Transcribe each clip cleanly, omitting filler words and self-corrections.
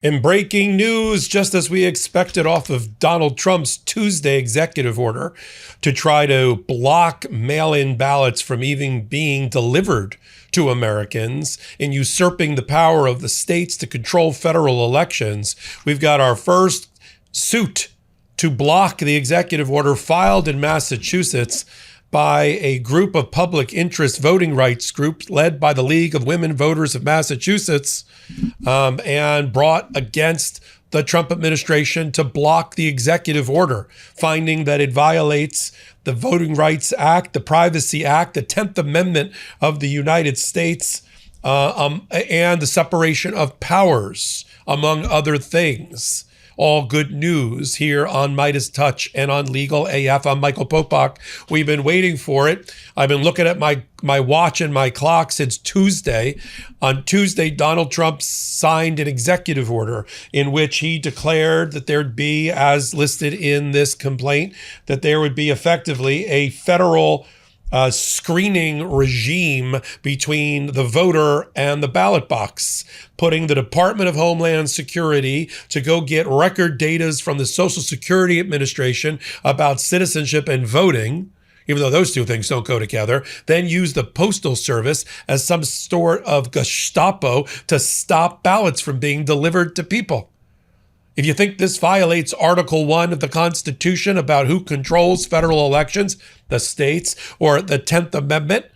In breaking news, just as we expected off of Donald Trump's Tuesday executive order to try to block mail-in ballots from even being delivered to Americans and usurping the power of the states to control federal elections, we've got our first suit to block the executive order filed in Massachusetts by a group of public interest voting rights groups led by the League of Women Voters of Massachusetts, and brought against the Trump administration to block the executive order, finding that it violates the Voting Rights Act, the Privacy Act, the 10th Amendment of the United States, and the separation of powers, among other things. All good news here on MeidasTouch and on Legal AF. I'm Michael Popok. We've been waiting for it. I've been looking at my watch and my clock since Tuesday. On Tuesday, Donald Trump signed an executive order in which he declared that there'd be, as listed in this complaint, that there would be effectively a federal screening regime between the voter and the ballot box, putting the Department of Homeland Security to go get record data from the Social Security Administration about citizenship and voting, even though those two things don't go together, then use the Postal Service as some sort of Gestapo to stop ballots from being delivered to people. If you think this violates Article 1 of the Constitution about who controls federal elections, the states, or the 10th Amendment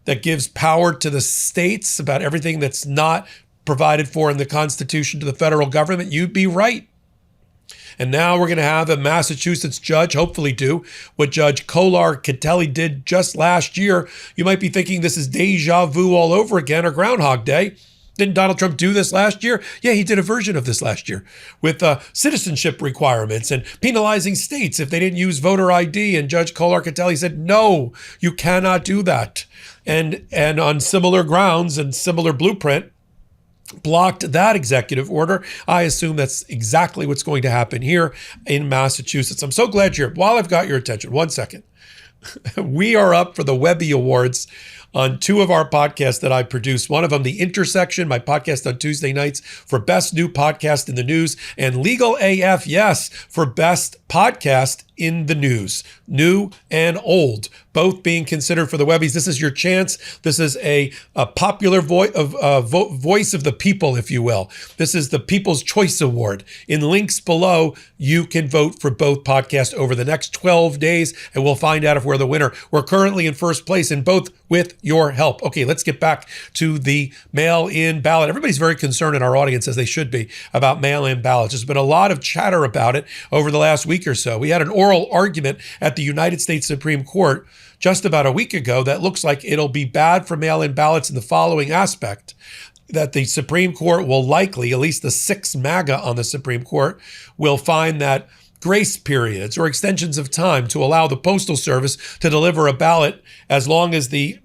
that gives power to the states about everything that's not provided for in the Constitution to the federal government, you'd be right. And now we're going to have a Massachusetts judge, hopefully do what Judge Kohler-Catelli did just last year. You might be thinking this is deja vu all over again, or Groundhog Day. Didn't Donald Trump do this last year? Yeah, he did a version of this last year with citizenship requirements and penalizing states if they didn't use voter ID. And Judge Kohler-Catelli said, no, you cannot do that. And on similar grounds and similar blueprint, blocked that executive order. I assume that's exactly what's going to happen here in Massachusetts. I'm so glad you're here. While I've got your attention, 1 second. We are up for the Webby Awards on two of our podcasts that I produce. One of them, The Intersection, my podcast on Tuesday nights for Best New Podcast in the News, and Legal AF, yes, for Best Podcast in the News, new and old, both being considered for the Webbies. This is your chance. This is a popular voice of the people, if you will. This is the People's Choice Award. In links below, you can vote for both podcasts over the next 12 days, and we'll find out if we're the winner. We're currently in first place in both with your help. Okay, let's get back to the mail-in ballot. Everybody's very concerned in our audience, as they should be, about mail-in ballots. There's been a lot of chatter about it over the last week or so. We had an oral argument at the United States Supreme Court just about a week ago that looks like it'll be bad for mail-in ballots in the following aspect: that the Supreme Court will likely, at least the 6 MAGA on the Supreme Court, will find that grace periods or extensions of time to allow the Postal Service to deliver a ballot as long as the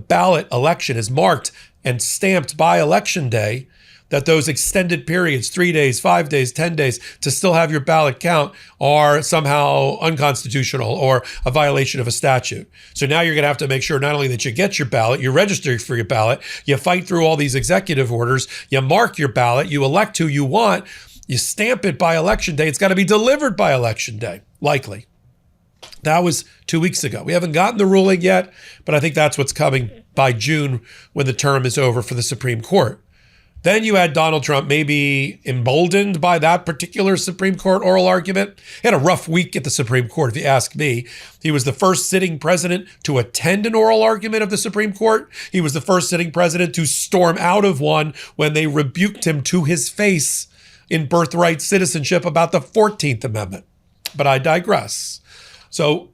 ballot election is marked and stamped by Election Day, that those extended periods, 3 days, 5 days, 10 days, to still have your ballot count are somehow unconstitutional or a violation of a statute. So now you're going to have to make sure not only that you get your ballot, you register for your ballot, you fight through all these executive orders, you mark your ballot, you elect who you want, you stamp it by Election Day. It's got to be delivered by Election Day, likely. That was 2 weeks ago. We haven't gotten the ruling yet, but I think that's what's coming by June when the term is over for the Supreme Court. Then you had Donald Trump, maybe emboldened by that particular Supreme Court oral argument. He had a rough week at the Supreme Court, if you ask me. He was the first sitting president to attend an oral argument of the Supreme Court. He was the first sitting president to storm out of one when they rebuked him to his face in birthright citizenship about the 14th Amendment. But I digress. So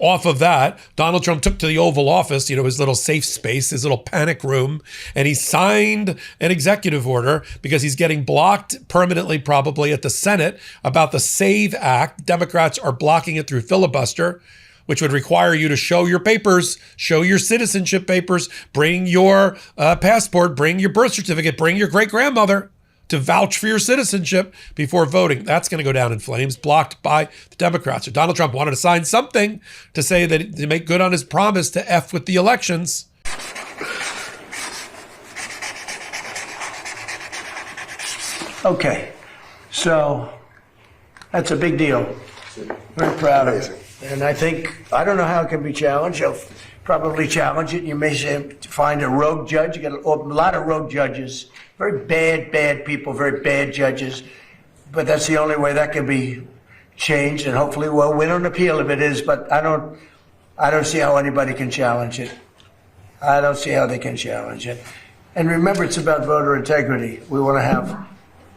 off of that, Donald Trump took to the Oval Office, his little safe space, his little panic room, and he signed an executive order because he's getting blocked permanently, probably at the Senate, about the SAVE Act. Democrats are blocking it through filibuster, which would require you to show your papers, show your citizenship papers, bring your passport, bring your birth certificate, bring your great-grandmother to vouch for your citizenship before voting. That's going to go down in flames, blocked by the Democrats. So Donald Trump wanted to sign something to say that to make good on his promise to F with the elections. Okay, so that's a big deal. Very proud of it. And I don't know how it can be challenged. You'll probably challenge it. You may find a rogue judge. You get a lot of rogue judges, very bad people, very bad judges. But that's the only way that can be changed. And hopefully we'll win an appeal if it is. But I don't see how anybody can challenge it. I don't see how they can challenge it. And remember, it's about voter integrity. We want to have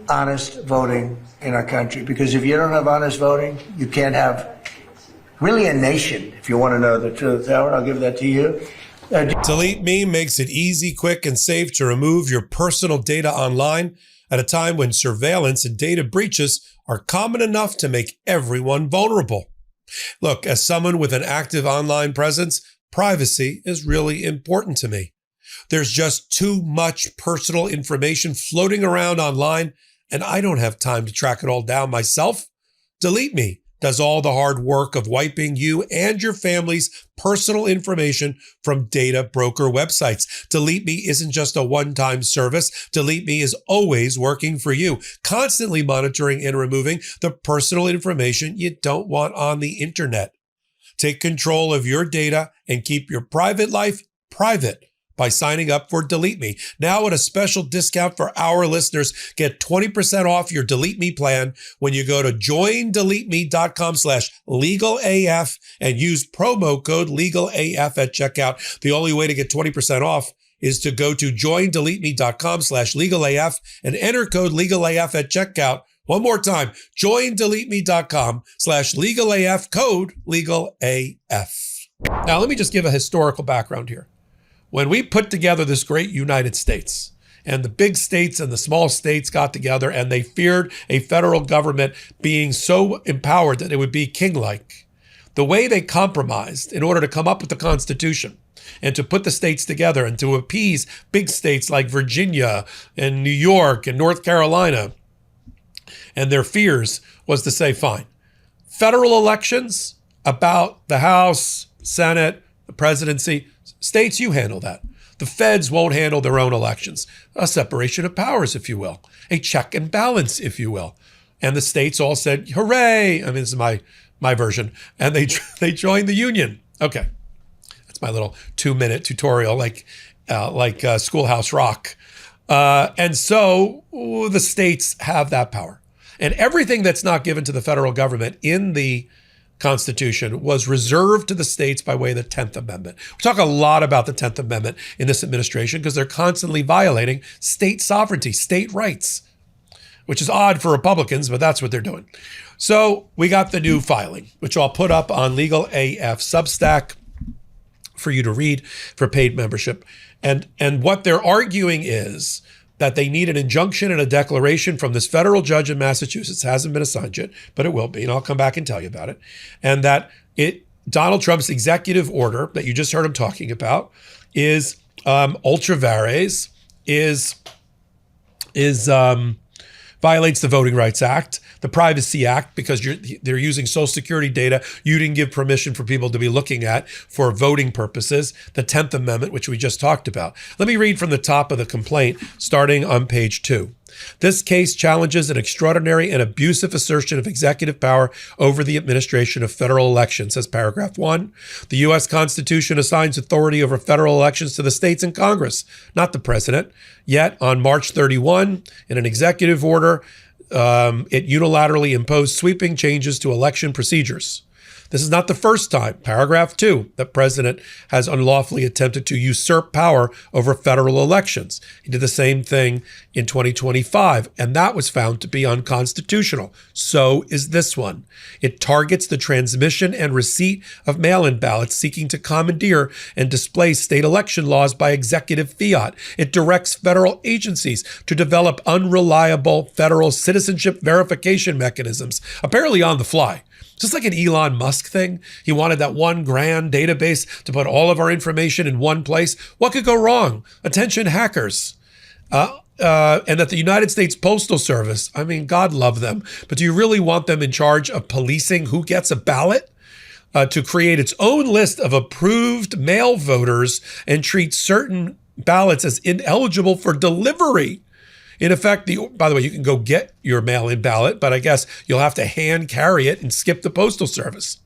honest voting in our country, because if you don't have honest voting, you can't have really a nation, if you want to know the truth. Howard, I'll give that to you. Delete Me makes it easy, quick, and safe to remove your personal data online at a time when surveillance and data breaches are common enough to make everyone vulnerable. Look, as someone with an active online presence, privacy is really important to me. There's just too much personal information floating around online, and I don't have time to track it all down myself. Delete Me does all the hard work of wiping you and your family's personal information from data broker websites. Delete Me isn't just a one-time service. Delete Me is always working for you, constantly monitoring and removing the personal information you don't want on the internet. Take control of your data and keep your private life private by signing up for Delete Me. Now at a special discount for our listeners, get 20% off your Delete Me plan when you go to joindeleteme.com/legalaf and use promo code legalaf at checkout. The only way to get 20% off is to go to joindeleteme.com/legalaf and enter code legalaf at checkout. One more time, joindeleteme.com/legalaf, code legalaf. Now, let me just give a historical background here. When we put together this great United States, and the big states and the small states got together and they feared a federal government being so empowered that it would be king-like, the way they compromised in order to come up with the Constitution and to put the states together and to appease big states like Virginia and New York and North Carolina and their fears was to say, fine, federal elections about the House, Senate, the presidency, states, you handle that. The feds won't handle their own elections. A separation of powers, if you will. A check and balance, if you will. And the states all said, hooray. I mean, this is my version. And they joined the union. Okay. That's my little 2-minute tutorial, like Schoolhouse Rock. And so the states have that power. And everything that's not given to the federal government in the Constitution was reserved to the states by way of the 10th Amendment. We talk a lot about the 10th Amendment in this administration because they're constantly violating state sovereignty, state rights, which is odd for Republicans, but that's what they're doing. So we got the new filing, which I'll put up on Legal AF Substack for you to read for paid membership. And what they're arguing is that they need an injunction and a declaration from this federal judge in Massachusetts. Hasn't been assigned yet, but it will be, and I'll come back and tell you about it. And that Donald Trump's executive order that you just heard him talking about is ultra vires, violates the Voting Rights Act, the Privacy Act, because they're using Social Security data you didn't give permission for people to be looking at for voting purposes, the 10th Amendment, which we just talked about. Let me read from the top of the complaint, starting on page 2. This case challenges an extraordinary and abusive assertion of executive power over the administration of federal elections, says paragraph 1. The U.S. Constitution assigns authority over federal elections to the states and Congress, not the president. Yet, on March 31, in an executive order, it unilaterally imposed sweeping changes to election procedures. This is not the first time, paragraph 2, the president has unlawfully attempted to usurp power over federal elections. He did the same thing in 2025, and that was found to be unconstitutional. So is this one. It targets the transmission and receipt of mail-in ballots seeking to commandeer and displace state election laws by executive fiat. It directs federal agencies to develop unreliable federal citizenship verification mechanisms, apparently on the fly. Just like an Elon Musk thing. He wanted that one grand database to put all of our information in one place. What could go wrong? Attention hackers. And that the United States Postal Service, I mean, God love them, but do you really want them in charge of policing who gets a ballot? To create its own list of approved mail voters and treat certain ballots as ineligible for delivery. In effect, by the way, you can go get your mail-in ballot, but I guess you'll have to hand carry it and skip the Postal Service.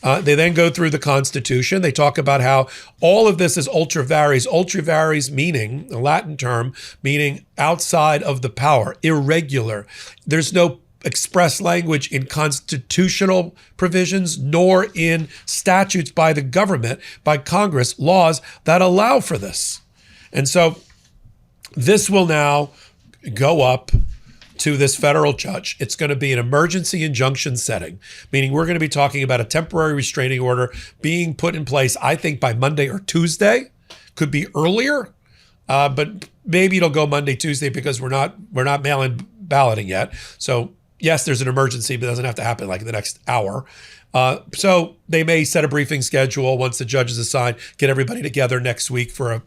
They then go through the Constitution. They talk about how all of this is ultra vires. Ultra vires meaning, a Latin term, meaning outside of the power, irregular. There's no express language in constitutional provisions, nor in statutes by the government, by Congress, laws that allow for this. And so this will now go up to this federal judge. It's going to be an emergency injunction setting, meaning we're going to be talking about a temporary restraining order being put in place, I think, by Monday or Tuesday. Could be earlier, but maybe it'll go Monday, Tuesday, because we're not mail-in balloting yet. So yes, there's an emergency, but it doesn't have to happen like in the next hour. So they may set a briefing schedule once the judge is assigned, get everybody together next week for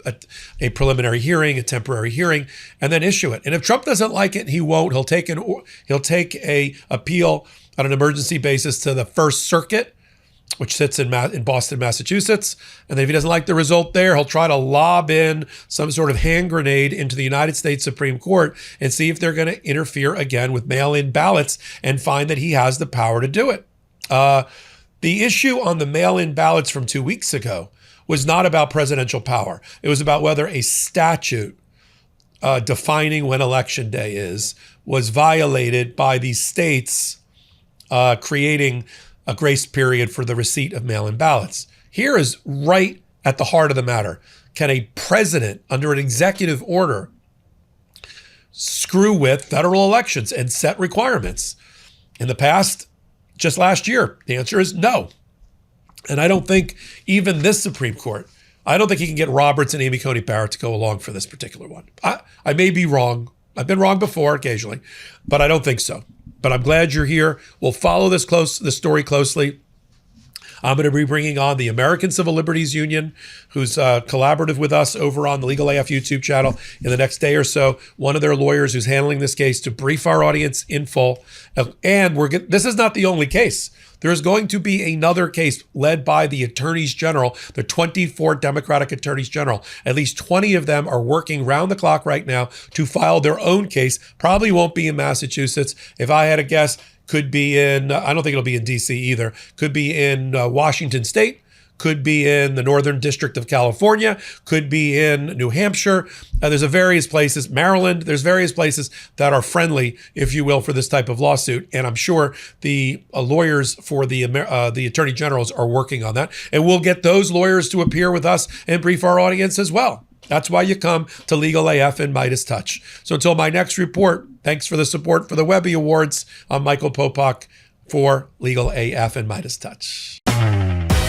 a preliminary hearing, a temporary hearing, and then issue it. And if Trump doesn't like it, he won't. He'll take a appeal on an emergency basis to the First Circuit, which sits in Boston, Massachusetts. And then if he doesn't like the result there, he'll try to lob in some sort of hand grenade into the United States Supreme Court and see if they're going to interfere again with mail-in ballots and find that he has the power to do it. The issue on the mail-in ballots from 2 weeks ago was not about presidential power. It was about whether a statute defining when election day is was violated by these states creating a grace period for the receipt of mail-in ballots. Here is right at the heart of the matter. Can a president, under an executive order, screw with federal elections and set requirements? In the past, just last year, the answer is no. And I don't think even this Supreme Court, I don't think he can get Roberts and Amy Coney Barrett to go along for this particular one. I may be wrong. I've been wrong before occasionally, but I don't think so. But I'm glad you're here. We'll follow this story closely. I'm going to be bringing on the American Civil Liberties Union, who's collaborative with us over on the Legal AF YouTube channel in the next day or so. One of their lawyers who's handling this case to brief our audience in full. And this is not the only case. There's going to be another case led by the attorneys general, the 24 Democratic attorneys general. At least 20 of them are working round the clock right now to file their own case. Probably won't be in Massachusetts. If I had to guess, could be in, I don't think it'll be in DC either, could be in Washington State, could be in the Northern District of California, could be in New Hampshire. There's various places, Maryland, there's various places that are friendly, if you will, for this type of lawsuit. And I'm sure the lawyers for the attorney generals are working on that. And we'll get those lawyers to appear with us and brief our audience as well. That's why you come to Legal AF and MeidasTouch. So until my next report, thanks for the support for the Webby Awards. I'm Michael Popok for Legal AF and MeidasTouch.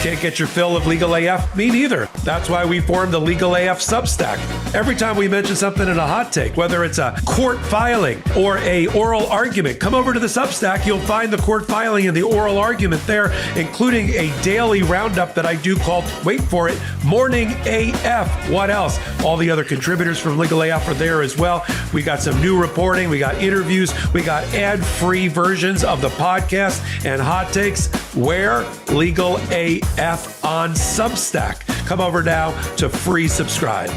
Can't get your fill of Legal AF? Me neither. That's why we formed the Legal AF Substack. Every time we mention something in a hot take, whether it's a court filing or a oral argument, come over to the Substack. You'll find the court filing and the oral argument there, including a daily roundup that I do called, wait for it, Morning AF. What else? All the other contributors from Legal AF are there as well. We got some new reporting. We got interviews. We got ad-free versions of the podcast and hot takes. Where? Legal AF on Substack. Come over now to free subscribe.